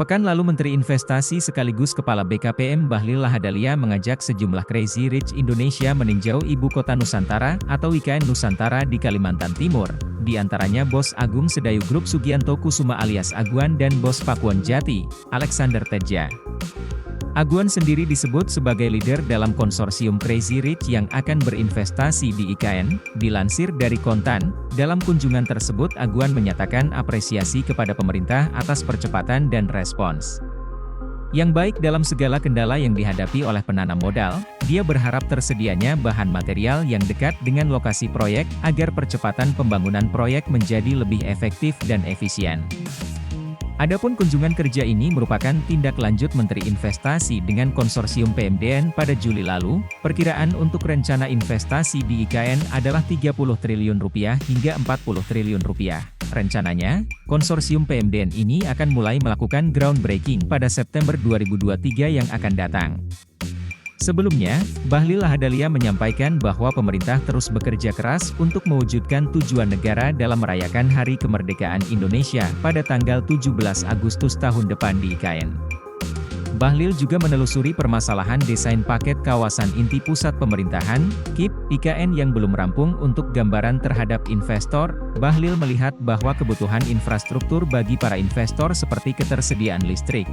Pekan lalu Menteri Investasi sekaligus Kepala BKPM Bahlil Lahadalia mengajak sejumlah Crazy Rich Indonesia meninjau Ibu Kota Nusantara atau IKN Nusantara di Kalimantan Timur. Di antaranya Bos Agung Sedayu Grup Sugianto Kusuma alias Aguan dan Bos Pakuan Jati, Alexander Teja. Aguan sendiri disebut sebagai leader dalam konsorsium Crazy Rich yang akan berinvestasi di IKN, dilansir dari Kontan. Dalam kunjungan tersebut Aguan menyatakan apresiasi kepada pemerintah atas percepatan dan respons yang baik dalam segala kendala yang dihadapi oleh penanam modal. Dia berharap tersedianya bahan material yang dekat dengan lokasi proyek, agar percepatan pembangunan proyek menjadi lebih efektif dan efisien. Adapun kunjungan kerja ini merupakan tindak lanjut Menteri Investasi dengan konsorsium PMDN pada Juli lalu. Perkiraan untuk rencana investasi di IKN adalah Rp30 triliun hingga Rp40 triliun. Rencananya, konsorsium PMDN ini akan mulai melakukan groundbreaking pada September 2023 yang akan datang. Sebelumnya, Bahlil Lahadalia menyampaikan bahwa pemerintah terus bekerja keras untuk mewujudkan tujuan negara dalam merayakan Hari Kemerdekaan Indonesia pada tanggal 17 Agustus tahun depan di IKN. Bahlil juga menelusuri permasalahan desain paket kawasan inti pusat pemerintahan, KIP, IKN yang belum rampung. Untuk gambaran terhadap investor, Bahlil melihat bahwa kebutuhan infrastruktur bagi para investor seperti ketersediaan listrik,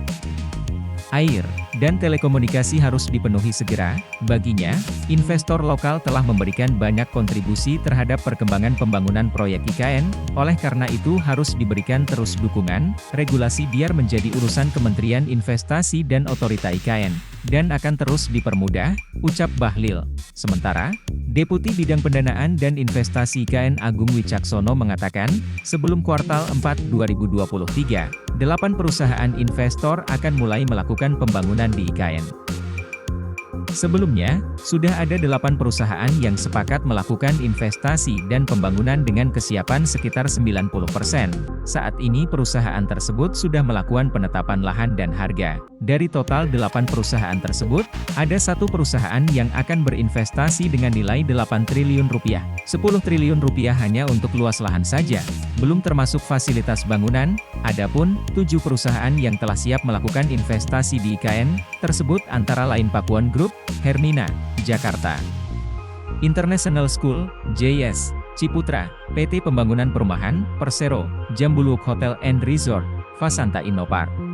air, dan telekomunikasi harus dipenuhi segera. Baginya, investor lokal telah memberikan banyak kontribusi terhadap perkembangan pembangunan proyek IKN, oleh karena itu harus diberikan terus dukungan. Regulasi biar menjadi urusan Kementerian Investasi dan Otorita IKN, dan akan terus dipermudah, ucap Bahlil. Sementara, Deputi Bidang Pendanaan dan Investasi IKN Agung Wicaksono mengatakan, sebelum kuartal 4 2023, 8 perusahaan investor akan mulai melakukan pembangunan di IKN. Sebelumnya, sudah ada 8 perusahaan yang sepakat melakukan investasi dan pembangunan dengan kesiapan sekitar 90%. Saat ini perusahaan tersebut sudah melakukan penetapan lahan dan harga. Dari total 8 perusahaan tersebut, ada 1 perusahaan yang akan berinvestasi dengan nilai Rp8 triliun. Rp10 triliun hanya untuk luas lahan saja, belum termasuk fasilitas bangunan. Adapun 7 perusahaan yang telah siap melakukan investasi di IKN tersebut antara lain Pakuan Group, Hermina, Jakarta International School, JS, Ciputra, PT Pembangunan Perumahan, Persero, Jambuluk Hotel and Resort, Fasanta Innopark.